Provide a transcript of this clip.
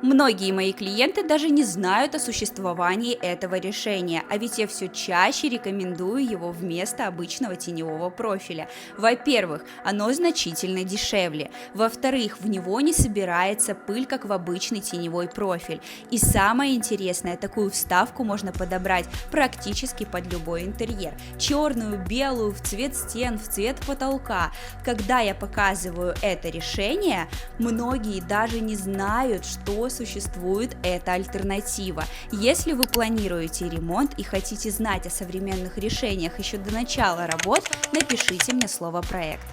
Многие мои клиенты даже не знают о существовании этого решения, а ведь я все чаще рекомендую его вместо обычного теневого профиля. Во-первых, оно значительно дешевле. Во-вторых, в него не собирается пыль, как в обычный теневой профиль. И самое интересное, такую вставку можно подобрать практически под любой интерьер. Черную, белую, в цвет стен, в цвет потолка. Когда я показываю это решение, многие даже не знают, что существует эта альтернатива. Если вы планируете ремонт и хотите знать о современных решениях еще до начала работ, напишите мне слово «проект».